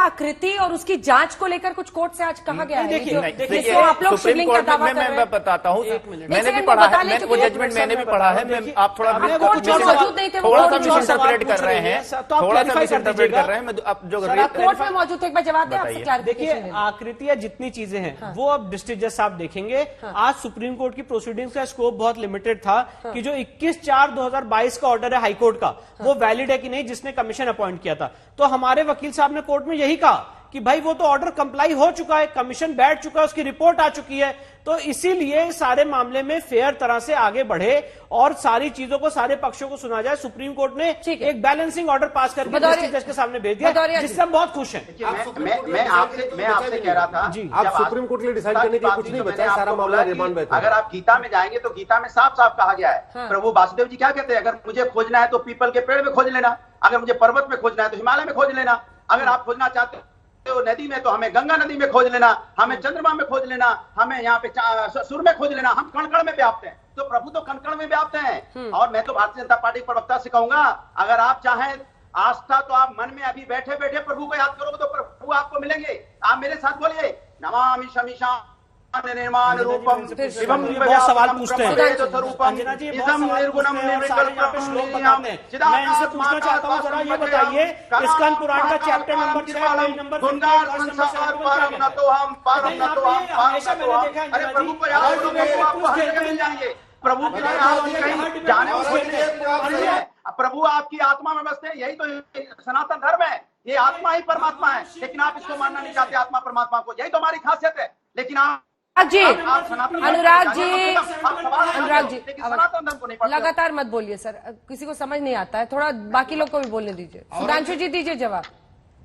आकृति और उसकी जांच को लेकर कुछ कोर्ट से आज कहा गया है? देखिए, आप लोग सुप्रीम कोर्ट में मैं बताता हूँ, मैंने भी पढ़ा है, वो जजमेंट मैंने भी पढ़ा है। आप थोड़ा सा मिसइंटरप्रेट कर रहे हैं, थोड़ा सा मिसइंटरप्रेट कर रहे हैं। जो कोर्ट में मौजूद, एक बार जवाब दें। देखिए, आकृतियां जितनी चीजें हैं वो अब डिस्ट्रिक्ट जज साहब देखेंगे। आज सुप्रीम कोर्ट की प्रोसीडिंग्स का स्कोप बहुत लिमिटेड था कि जो 21/4/2022 का ऑर्डर है हाईकोर्ट का, वो वैलिड है कि नहीं, जिसने कमीशन अपॉइंट किया था। तो हमारे वकील साहब ने कोर्ट में यही कहा कि भाई वो तो ऑर्डर कंप्लाई हो चुका है, कमीशन बैठ चुका है, उसकी रिपोर्ट आ चुकी है। तो इसीलिए सारे मामले में फेयर तरह से आगे बढ़े और सारी चीजों को, सारे पक्षों को सुना जाए। सुप्रीम कोर्ट ने एक बैलेंसिंग ऑर्डर पास करके डिस्ट्रिक्ट जज के सामने भेज दिया, जिससे हम बहुत खुश हैं। मैं आपसे कह रहा था जी, आप सुप्रीम कोर्ट के लिए डिसाइड करने के लिए कुछ नहीं बचा है, सारा मामला रिमांड में। अगर आप गीता में जाएंगे तो गीता में साफ साफ कहा गया है, प्रभु वासुदेव जी क्या कहते हैं, अगर मुझे खोजना है तो पीपल के पेड़ में खोज लेना, अगर मुझे पर्वत में खोजना है तो हिमालय में खोज लेना, अगर आप खोजना चाहते हो तो नदी में तो हमें गंगा नदी में खोज लेना, हमें चंद्रमा में खोज लेना, हमें यहाँ पे सुर में खोज लेना। हम कण कण में व्याप्त हैं, तो प्रभु तो कण कण में व्याप्त हैं। और मैं तो भारतीय जनता पार्टी के प्रवक्ता से कहूंगा, अगर आप चाहें आस्था तो आप मन में अभी बैठे बैठे प्रभु को याद करोगे तो प्रभु आपको मिलेंगे। आप मेरे साथ बोलिए, नमामि शमीशा निर्माण रूपम शिवम। बहुत सवाल पूछते हैं अंजना जी, इदम निर्गुणम निर्विकल्पम श्लोक बताते हैं। मैं इनसे पूछना चाहता हूँ, जरा ये बताइए, स्कंद पुराण का चैप्टर नंबर 6 पेज नंबर 50 हमेशा मैंने देखा है प्रभु को याद करोगे, प्रभु के जाने, प्रभु आपकी आत्मा में बसते हैं। यही तो सनातन धर्म है, ये आत्मा ही परमात्मा है, लेकिन आप इसको मानना नहीं चाहते आत्मा परमात्मा को। यही तो हमारी खासियत है। लेकिन आप अनुराग जी लगातार मत बोलिए सर, किसी को समझ नहीं आता है, थोड़ा बाकी लोग को भी बोलने दीजिए। सुधांशु जी दीजिए जवाब।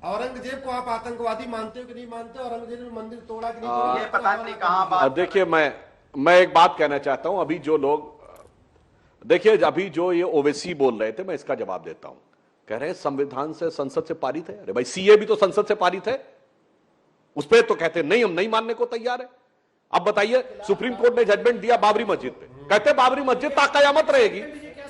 औरंगजेब को आप आतंकवादी मानते हो कि नहीं मानते? औरंगजेब ने मंदिर तोड़ा कि नहीं? ये पता नहीं कहाँ बात। देखिए, मैं एक बात कहना चाहता हूं। अभी जो लोग, देखिए, अभी जो ये ओवैसी बोल रहे थे, मैं इसका जवाब देता हूं। कह रहे हैं संविधान से, संसद से पारित है। अरे भाई, सीए भी तो संसद से पारित है, उस पर तो कहते नहीं, हम नहीं मानने को तैयार है। अब बताइए, सुप्रीम कोर्ट ने जजमेंट दिया बाबरी मस्जिद पे, कहते बाबरी मस्जिद ता कयामत रहेगी,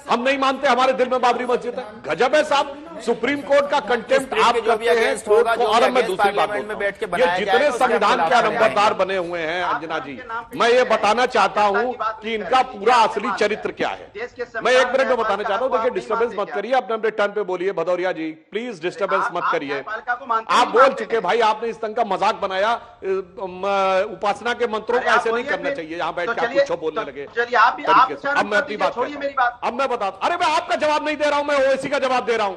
हम नहीं मानते, हमारे दिल में बाबरी मस्जिद है। गजब है साहब, सुप्रीम कोर्ट का कंटेम्प्ट आप करते हैं। और मैं दूसरी बात बोलता, ये जितने संविधान के नंबरदार बने हुए हैं अंजना जी, मैं ये बताना चाहता हूं कि इनका पूरा असली चरित्र क्या है। मैं 1 मिनट में बताना चाहता हूं। देखिए, डिस्टर्बेंस मत करिए, अपने अपने टर्न पे बोलिए। भदौरिया जी प्लीज डिस्टर्बेंस मत करिए। आप बोल चुके भाई, आपने इस तरह का मजाक बनाया। उपासना के मंत्रों का ऐसे नहीं करना चाहिए, यहाँ बैठ के आप कुछ बोलने लगे। अब मैं अपनी बात, अब मैं बता, अरे मैं आपका जवाब नहीं दे रहा हूं, मैं ओवैसी का जवाब दे रहा हूं,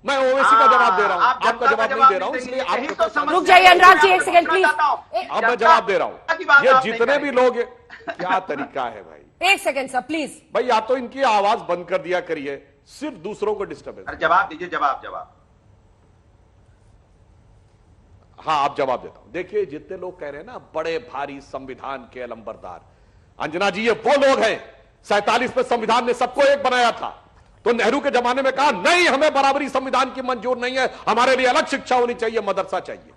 मैं ओवैसी का जवाब दे रहा हूं, आपका जवाब नहीं दे रहा हूं, इसलिए आप रुक जाइए अनुराग जी, 1 सेकंड प्लीज। अब मैं जवाब दे रहा हूं। ये जितने भी लोग, क्या तरीका है भाई? 1 सेकंड सर प्लीज। भाई, या तो इनकी आवाज बंद कर दिया करिए, सिर्फ दूसरों को डिस्टर्ब। जवाब दीजिए, जवाब। हाँ, आप जवाब देता हूं। देखिए, जितने लोग कह रहे हैं ना बड़े भारी संविधान के अलंबरदार, अंजना जी, ये वो लोग हैं 47 में संविधान ने सबको एक बनाया था। तो नेहरू के जमाने में कहा नहीं, हमें बराबरी संविधान की मंजूर नहीं है, हमारे लिए अलग शिक्षा होनी चाहिए, मदरसा चाहिए।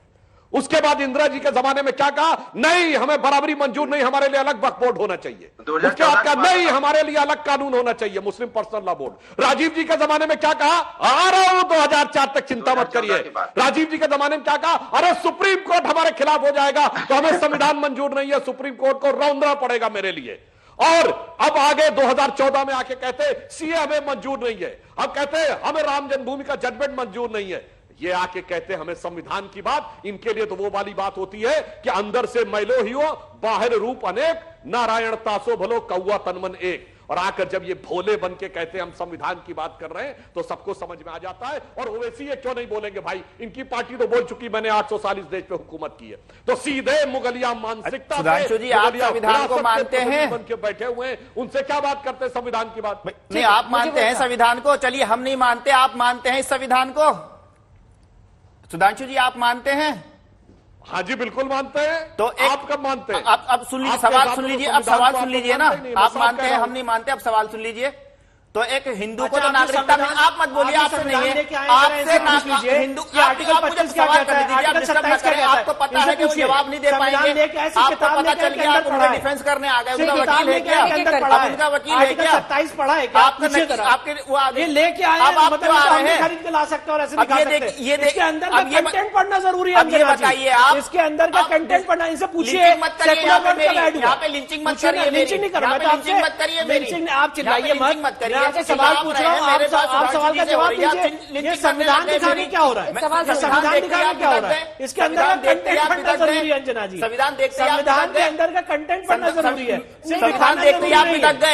उसके बाद इंदिरा जी के जमाने में क्या कहा? नहीं, हमें बराबरी मंजूर नहीं, हमारे लिए अलग वक्फ बोर्ड होना चाहिए। उसके बाद कहा नहीं, हमारे लिए अलग कानून होना चाहिए, मुस्लिम पर्सनल लॉ बोर्ड। राजीव जी के जमाने में क्या कहा? आ रहा हूं 2004 तक, चिंता मत करिए। राजीव जी के जमाने में क्या कहा? अरे सुप्रीम कोर्ट हमारे खिलाफ हो जाएगा तो हमें संविधान मंजूर नहीं है, सुप्रीम कोर्ट को रौंदना पड़ेगा मेरे लिए। और अब आगे 2014 में आके कहते सीए हमें मंजूर नहीं है, अब कहते हमें राम जन्मभूमि का जजमेंट मंजूर नहीं है। ये आके कहते हमें संविधान की बात, इनके लिए तो वो वाली बात होती है कि अंदर से मैलो ही हो, बाहर रूप अनेक, नारायण तासो भलो कौआ तनमन एक। और आकर जब ये भोले बन के कहते हैं हम संविधान की बात कर रहे हैं, तो सबको समझ में आ जाता है। और ओवैसी ये क्यों नहीं बोलेंगे भाई? इनकी पार्टी तो बोल चुकी मैंने 800 साल इस देश पे हुकूमत की है। तो सीधे मुगलिया मानसिकता सुधांशु जी, आप संविधान को मानते हैं, बन के बैठे हुए हैं, उनसे क्या बात करते हैं संविधान की बात? नहीं, आप मानते हैं संविधान को, चलिए हम नहीं मानते, आप मानते हैं इस संविधान को। सुधांशु जी, आप मानते हैं? हाँ जी, बिल्कुल मानते हैं। तो आप कब मानते हैं? अब सुन लीजिए, सवाल सुन लीजिए, अब सवाल सुन लीजिए ना। आप मानते हैं, हम नहीं मानते, अब सवाल सुन लीजिए। तो एक हिंदू को तो नागरिकता नहीं, आप मत बोलिए, आपसे नहीं है, आपसे हिंदू। आर्टिकल 25 क्या कहता है? आर्टिकल 27 क्या कहता है? आपको पता पता है कि वो जवाब नहीं दे पाएंगे। आपको पता चल गया, आप उनका डिफेंस करने आ गए। उनका वकील है क्या? उनका वकील है क्या? 27 पढ़ा है क्या? आपके ये लेके आए अब आप क्यों आ रहे हैं? खरीद के ला सकते हैं और ऐसे अब दिखा ये सकते देख- हैं। ये देख- इसके अंदर का अब ये कंटेंट पढ़ना जरूरी है। अब ये बताइए आप- इसके अंदर का आप कंटेंट पढ़ना, इनसे पूछिए। लिंचिंग मत करिए यहाँ पे मेरी, ऐड हुआ। यहाँ पे लिंचिंग मत करिए मेरी। लिंचिंग नहीं कर रहा यहाँ मैं पे तो लिंचिंग मत करिए मेरी। लिंचिंग आप चिल्लाइए यहाँ पे मत। लिंचिंग मत करिए। मैं आपसे सवाल पूछ रहा हूँ, आप सवाल का जवाब दीजिए। ये संविधान दिखाने क्या हो रहा है? सवाल संविधान दिखाने क्या हो रहा है? इसके अंदर का कंटेंट पढ़ना जरूरी है अंजना जी। संविधान देखते संविधान के अंदर का कंटेंट पढ़ना जरूरी है। संविधान देखते ही आप बिदक गए।